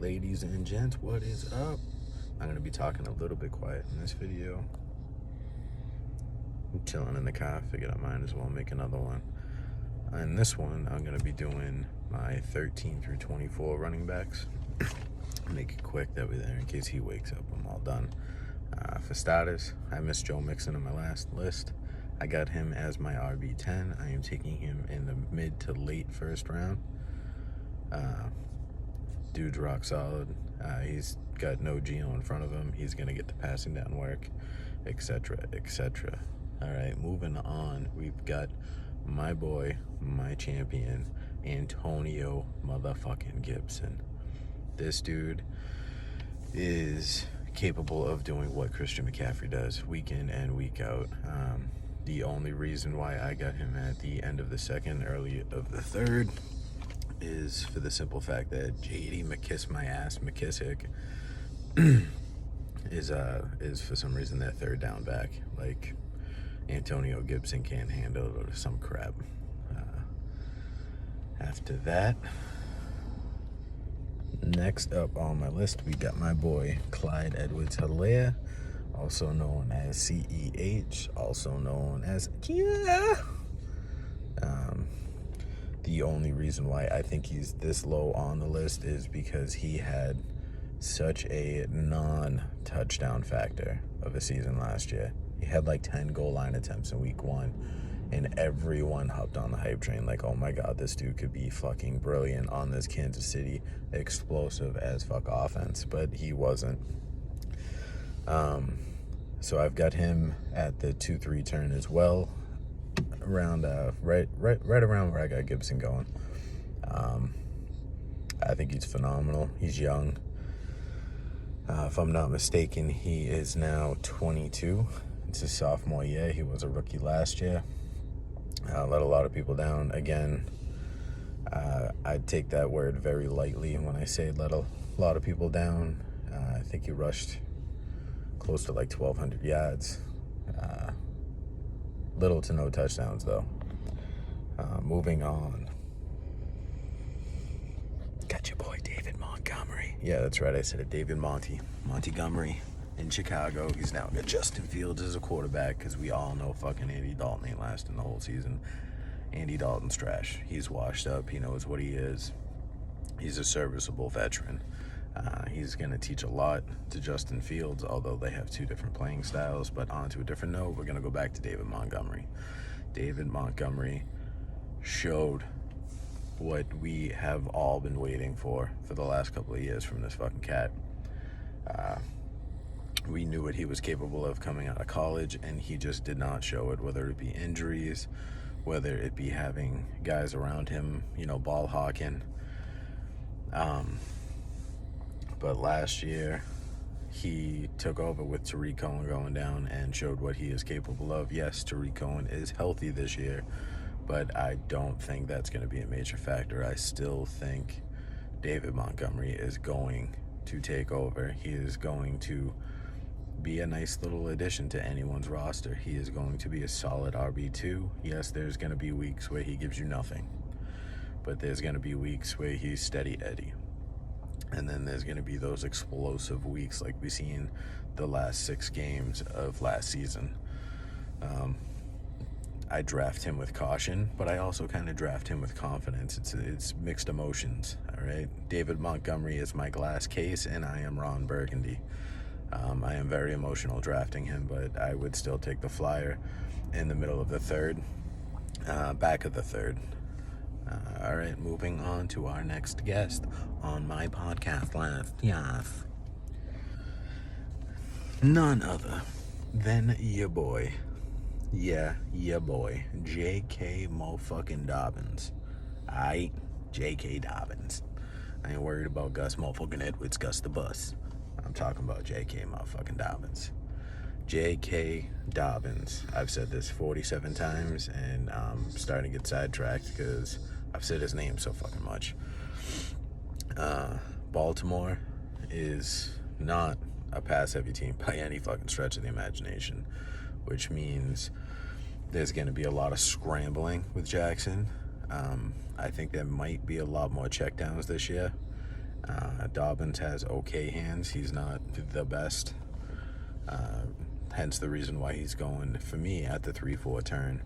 Ladies and gents, what is up? I'm going to be talking a little bit quiet in this video. I'm chilling in the car. Figured I might as well make another one. In this one, I'm going to be doing my 13 through 24 running backs. Make it quick, that way there in case he wakes up, I'm all done. For starters, I missed Joe Mixon in my last list. I got him as my RB10. I am taking him in the mid to late first round. Dude's rock solid. He's got no Geno in front of him. He's going to get the passing down work, etc., etc. All right, moving on. We've got my boy, my champion, Antonio motherfucking Gibson. This dude is capable of doing what Christian McCaffrey does week in and week out. The only reason why I got him at the end of the second, early of the third, is for the simple fact that JD McKissick is for some reason that third down back. Like, Antonio Gibson can't handle it or some crap. After that, next up on my list, we got my boy Clyde Edwards-Helaire, also known as CEH, also known as the only reason why I think he's this low on the list is because he had such a non-touchdown factor of a season last year. He had like 10 goal line attempts in week one, and everyone hopped on the hype train like, oh my god, this dude could be fucking brilliant on this Kansas City explosive as fuck offense, but he wasn't. So I've got him at the 2-3 turn as well, around right around where I got Gibson going. I think he's phenomenal. He's young. If I'm not mistaken, he is now 22. It's his sophomore year. He was a rookie last year. Let a lot of people down. Again, I take that word very lightly when I say let a lot of people down. I think he rushed close to like 1,200 yards. Little to no touchdowns, though. Moving on. Got your boy David Montgomery. Yeah, that's right. I said it. David Montgomery in Chicago. He's now got Justin Fields as a quarterback because we all know fucking Andy Dalton ain't lasting the whole season. Andy Dalton's trash. He's washed up. He knows what he is. He's a serviceable veteran. He's going to teach a lot to Justin Fields, although they have two different playing styles. But on to a different note, we're going to go back to David Montgomery. David Montgomery showed what we have all been waiting for the last couple of years from this fucking cat. We knew what he was capable of coming out of college, and he just did not show it, whether it be injuries, whether it be having guys around him, ball hawking. But last year, he took over with Tariq Cohen going down and showed what he is capable of. Yes, Tariq Cohen is healthy this year, but I don't think that's going to be a major factor. I still think David Montgomery is going to take over. He is going to be a nice little addition to anyone's roster. He is going to be a solid RB2. Yes, there's going to be weeks where he gives you nothing, but there's going to be weeks where he's steady Eddie. And then there's going to be those explosive weeks like we seen the last 6 games of last season. I draft him with caution, but I also kind of draft him with confidence. It's mixed emotions, all right? David Montgomery is my glass case, and I am Ron Burgundy. I am very emotional drafting him, but I would still take the flyer in the middle of the third, back of the third. All right, moving on to our next guest on my podcast list. Yes. None other than your boy. Yeah, your boy. J.K. motherfucking Dobbins. Aight, J.K. Dobbins. I ain't worried about Gus motherfucking Edwards, Gus the Bus. I'm talking about J.K. motherfucking Dobbins. J.K. Dobbins. I've said this 47 times, and I'm starting to get sidetracked because I've said his name so fucking much. Baltimore is not a pass-heavy team by any fucking stretch of the imagination, which means there's going to be a lot of scrambling with Jackson. I think there might be a lot more checkdowns this year. Dobbins has okay hands. He's not the best. Hence the reason why he's going, for me, at the 3-4 turn.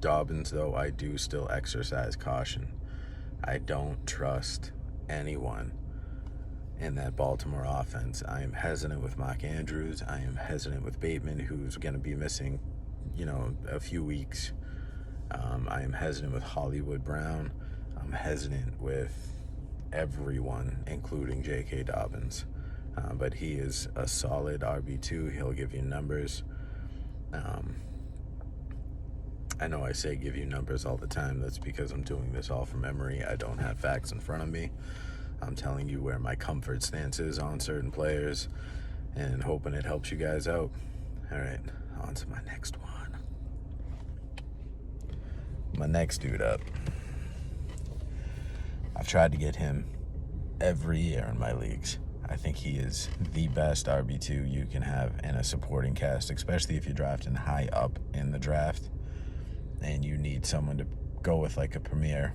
Dobbins, though, I do still exercise caution. I don't trust anyone in that Baltimore offense. I am hesitant with Mark Andrews. I am hesitant with Bateman, who's going to be missing, a few weeks. I am hesitant with Hollywood Brown. I'm hesitant with everyone, including J.K. Dobbins. But he is a solid RB2. He'll give you numbers. I know I say give you numbers all the time. That's because I'm doing this all from memory. I don't have facts in front of me. I'm telling you where my comfort stance is on certain players and hoping it helps you guys out. All right, on to my next one. My next dude up. I've tried to get him every year in my leagues. I think he is the best RB2 you can have in a supporting cast, especially if you're drafting high up in the draft and you need someone to go with like a premier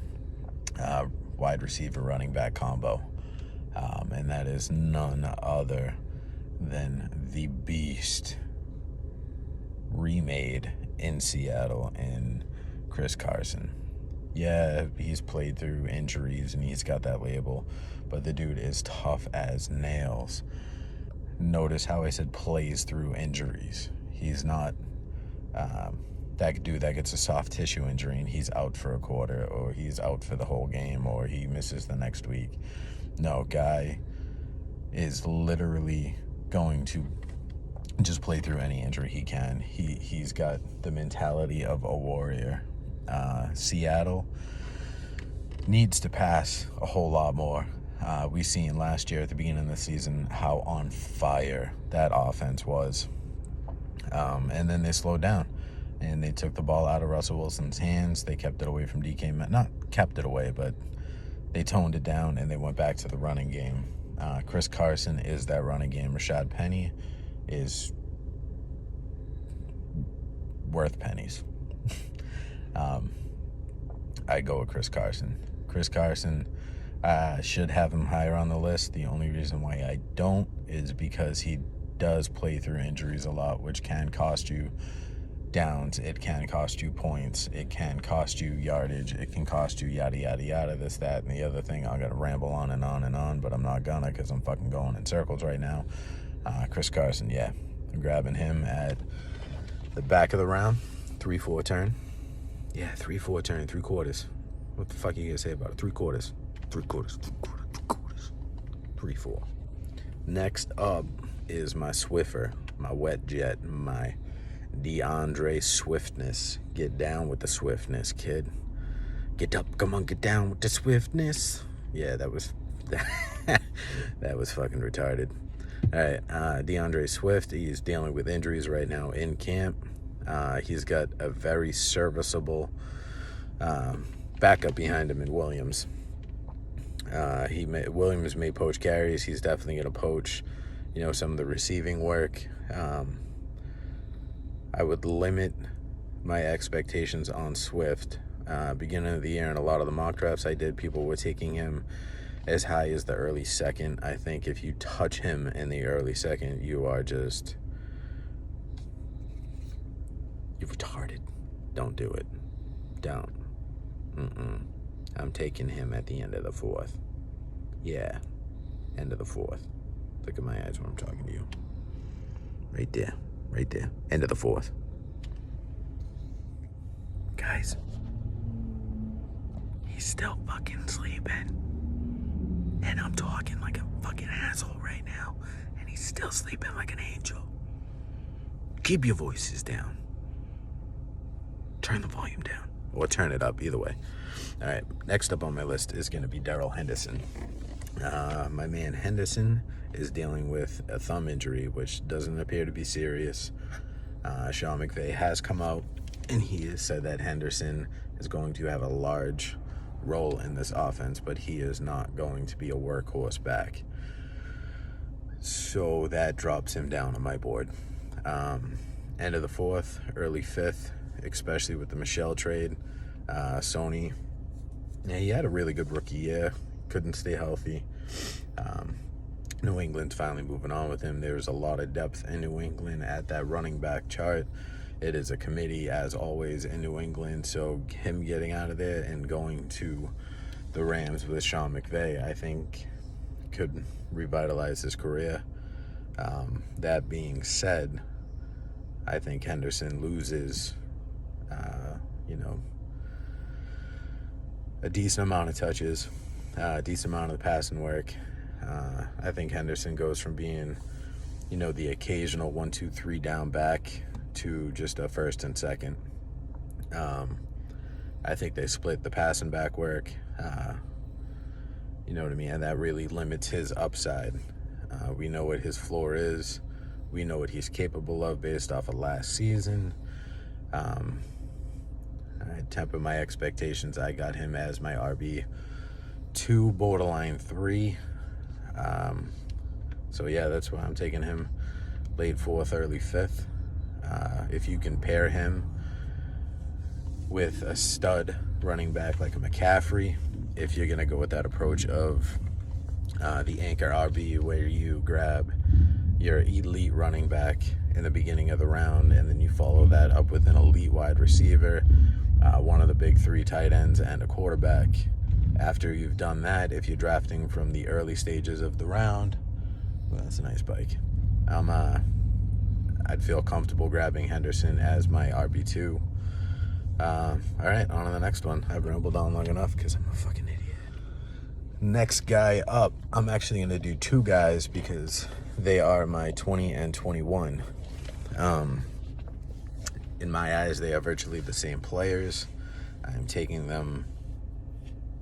wide receiver running back combo. And that is none other than the beast remade in Seattle in Chris Carson. Yeah, he's played through injuries and he's got that label, but the dude is tough as nails. Notice how I said plays through injuries. He's not that dude that gets a soft tissue injury and he's out for a quarter, or he's out for the whole game, or he misses the next week. No, guy is literally going to just play through any injury he can. He's got the mentality of a warrior. Seattle needs to pass a whole lot more. We seen last year at the beginning of the season how on fire that offense was. And then they slowed down and they took the ball out of Russell Wilson's hands. They kept it away from DK Metcalf. Not kept it away, but they toned it down and they went back to the running game. Chris Carson is that running game. Rashad Penny is worth pennies. I go with Chris Carson. Chris Carson should have him higher on the list. The only reason why I don't is because he does play through injuries a lot, which can cost you downs. It can cost you points. It can cost you yardage. It can cost you yada, yada, yada, this, that, and the other thing. I'm going to ramble on and on and on, but I'm not gonna because I'm fucking going in circles right now. Chris Carson, yeah. I'm grabbing him at the back of the round. 3-4 turn. Yeah, 3-4 turn, 3/4. What the fuck are you gonna say about it? 3/4. 3/4. Next up is my Swiffer, my wet jet, my DeAndre Swiftness. Get down with the swiftness, kid. Get up, come on, get down with the swiftness. Yeah, that was that was fucking retarded. All right, DeAndre Swift. He's dealing with injuries right now in camp. He's got a very serviceable backup behind him in Williams. Williams may poach carries. He's definitely going to poach, some of the receiving work. I would limit my expectations on Swift. Beginning of the year, and a lot of the mock drafts I did, people were taking him as high as the early second. I think if you touch him in the early second, you're retarded. Don't do it. Don't. I'm taking him at the end of the fourth. Yeah, end of the fourth. Look at my eyes when I'm talking to you. Right there. End of the fourth. Guys, he's still fucking sleeping. And I'm talking like a fucking asshole right now. And he's still sleeping like an angel. Keep your voices down. Turn the volume down. Or turn it up, either way. All right, next up on my list is going to be Darrell Henderson. My man Henderson is dealing with a thumb injury, which doesn't appear to be serious. Sean McVay has come out, and he has said that Henderson is going to have a large role in this offense, but he is not going to be a workhorse back. So that drops him down on my board. End of the fourth, early fifth, especially with the Michelle trade. Sony, yeah, he had a really good rookie year. couldn't stay healthy. New England's finally moving on with him. There's a lot of depth in New England at that running back chart. It is a committee, as always, in New England. So him getting out of there and going to the Rams with Sean McVay, I think, could revitalize his career. That being said, I think Henderson loses, a decent amount of touches, a decent amount of passing work. I think Henderson goes from being, the occasional 1, 2, 3 down back to just a first and second. I think they split the passing back work. You know what I mean? And that really limits his upside. We know what his floor is. We know what he's capable of based off of last season. I temper my expectations. I got him as my RB2, borderline 3. So yeah, that's why I'm taking him late 4th, early 5th. If you can pair him with a stud running back like a McCaffrey, if you're going to go with that approach of the anchor RB, where you grab your elite running back in the beginning of the round and then you follow that up with an elite wide receiver, one of the big 3 tight ends, and a quarterback. After you've done that, if you're drafting from the early stages of the round, well, that's a nice bike. I'd feel comfortable grabbing Henderson as my RB2. All right, on to the next one. I've rambled on long enough because I'm a fucking idiot. Next guy up, I'm actually going to do 2 guys because they are my 20 and 21. In my eyes, they are virtually the same players. I'm taking them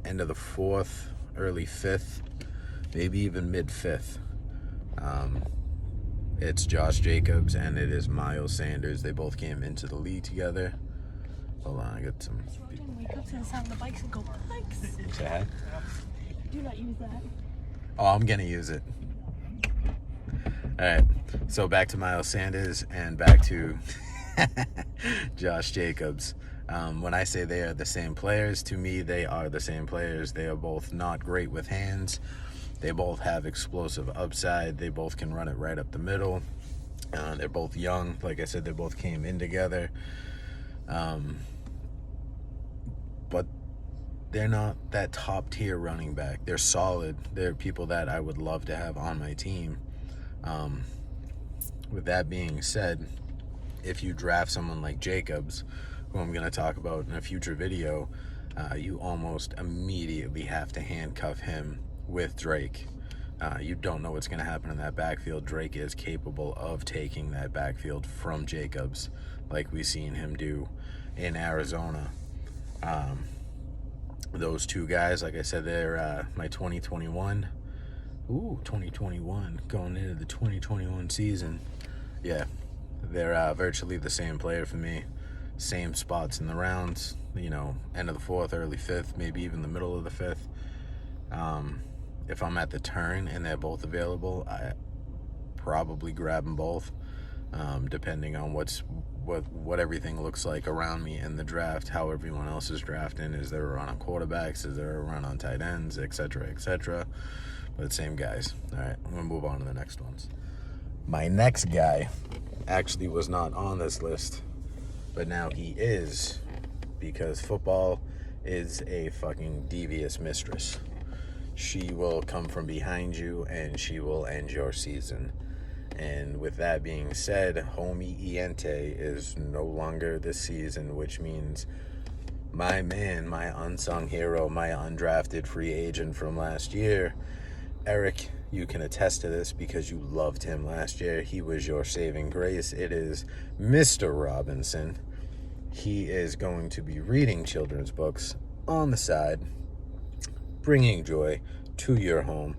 end of the 4th, early 5th, maybe even mid 5th. It's Josh Jacobs and it is Miles Sanders. They both came into the league together. Hold on, I got some people. Wake up to the sound of the bikes and go, bikes! Say hi. Do not use that. Oh, I'm gonna use it. Alright, so back to Miles Sanders and back to Josh Jacobs. When I say they are the same players, to me they are the same players. They are both not great with hands. They both have explosive upside. They both can run it right up the middle. They're both young. Like I said, they both came in together. But they're not that top tier running back. They're solid. They're people that I would love to have on my team. With that being said, if you draft someone like Jacobs, who I'm going to talk about in a future video, you almost immediately have to handcuff him with Drake. You don't know what's going to happen in that backfield. Drake is capable of taking that backfield from Jacobs, like we've seen him do in Arizona. Those 2 guys, like I said, they're my 2021. Ooh, 2021, going into the 2021 season. Yeah, they're virtually the same player for me. Same spots in the rounds, end of the 4th, early 5th, maybe even the middle of the 5th. If I'm at the turn and they're both available, I probably grab them both, depending on what everything looks like around me in the draft, how everyone else is drafting. Is there a run on quarterbacks? Is there a run on tight ends, etc., etc.? But same guys. All right, I'm going to move on to the next ones. My next guy actually was not on this list, but now he is, because football is a fucking devious mistress. She will come from behind you and she will end your season. And with that being said, homie Iente is no longer this season, which means my man, my unsung hero, my undrafted free agent from last year, Eric, you can attest to this because you loved him last year. He was your saving grace. It is Mr. Robinson. He is going to be reading children's books on the side, bringing joy to your home,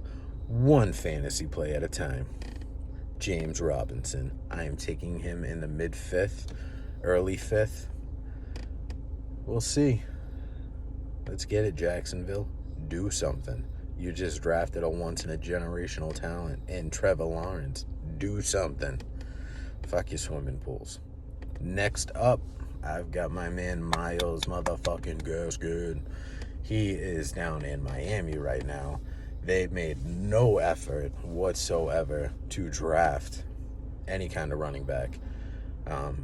one fantasy play at a time. James Robinson. I am taking him in the mid 5th, early 5th. We'll see. Let's get it, Jacksonville. Do something. You just drafted a once-in-a-generational talent in Trevor Lawrence. Do something. Fuck your swimming pools. Next up, I've got my man Miles motherfucking Gaskin. He is down in Miami right now. They made no effort whatsoever to draft any kind of running back.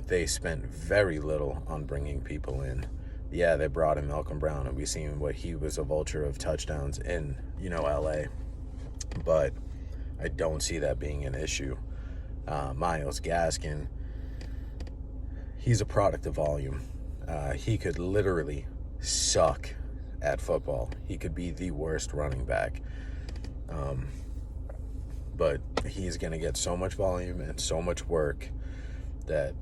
They spent very little on bringing people in. Yeah, they brought in Malcolm Brown, and we've seen what he was a vulture of touchdowns in, LA. But I don't see that being an issue. Myles Gaskin, he's a product of volume. He could literally suck at football. He could be the worst running back. But he's going to get so much volume and so much work that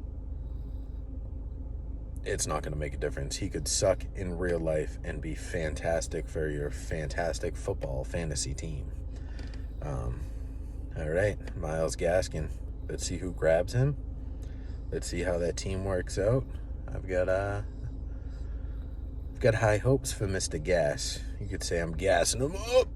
it's not going to make a difference. He could suck in real life and be fantastic for your fantastic football fantasy team. All right, Myles Gaskin. Let's see who grabs him. Let's see how that team works out. I've got high hopes for Mr. Gas. You could say I'm gassing him up.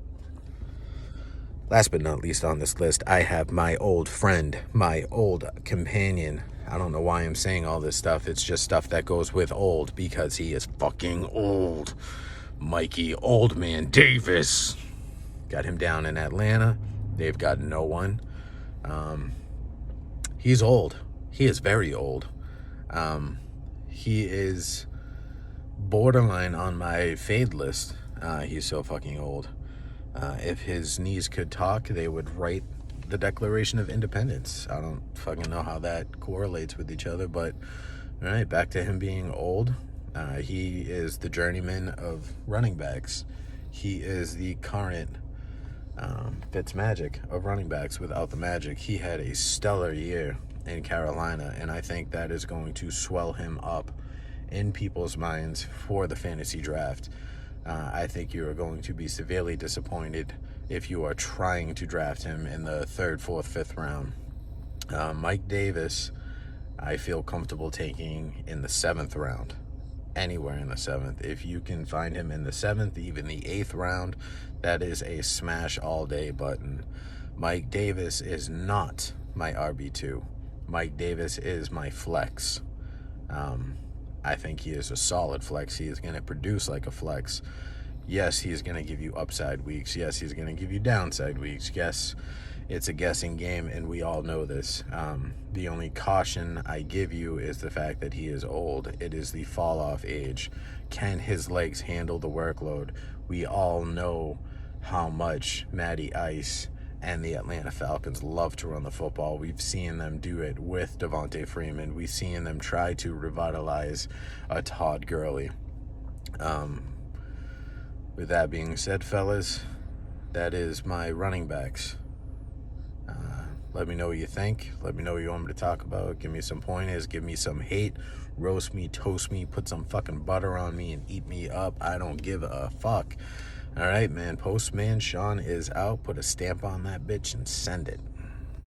Last but not least on this list, I have my old friend, my old companion. I don't know why I'm saying all this stuff. It's just stuff that goes with old because he is fucking old. Mikey Old Man Davis. Got him down in Atlanta. They've got no one. He's old. He is very old. He is borderline on my fade list. He's so fucking old. If his knees could talk, they would write the Declaration of Independence. I don't fucking know how that correlates with each other, but all right, back to him being old. He is the journeyman of running backs. He is the current Fitzmagic of running backs without the magic. He had a stellar year in Carolina, and I think that is going to swell him up in people's minds for the fantasy draft. I think you are going to be severely disappointed if you are trying to draft him in the 3rd, 4th, 5th round. Mike Davis, I feel comfortable taking in the 7th round, anywhere in the 7th. If you can find him in the 7th, even the 8th round, that is a smash all day button. Mike Davis is not my RB2. Mike Davis is my flex. I think he is a solid flex. He is going to produce like a flex. Yes, he's going to give you upside weeks. Yes, he's going to give you downside weeks. Yes, it's a guessing game, and we all know this. The only caution I give you is the fact that he is old. It is the fall-off age. Can his legs handle the workload? We all know how much Matty Ice and the Atlanta Falcons love to run the football. We've seen them do it with Devontae Freeman. We've seen them try to revitalize a Todd Gurley. With that being said, fellas, that is my running backs. Let me know what you think. Let me know what you want me to talk about. Give me some pointers. Give me some hate. Roast me, toast me, put some fucking butter on me and eat me up. I don't give a fuck. All right, man. Postman Sean is out. Put a stamp on that bitch and send it.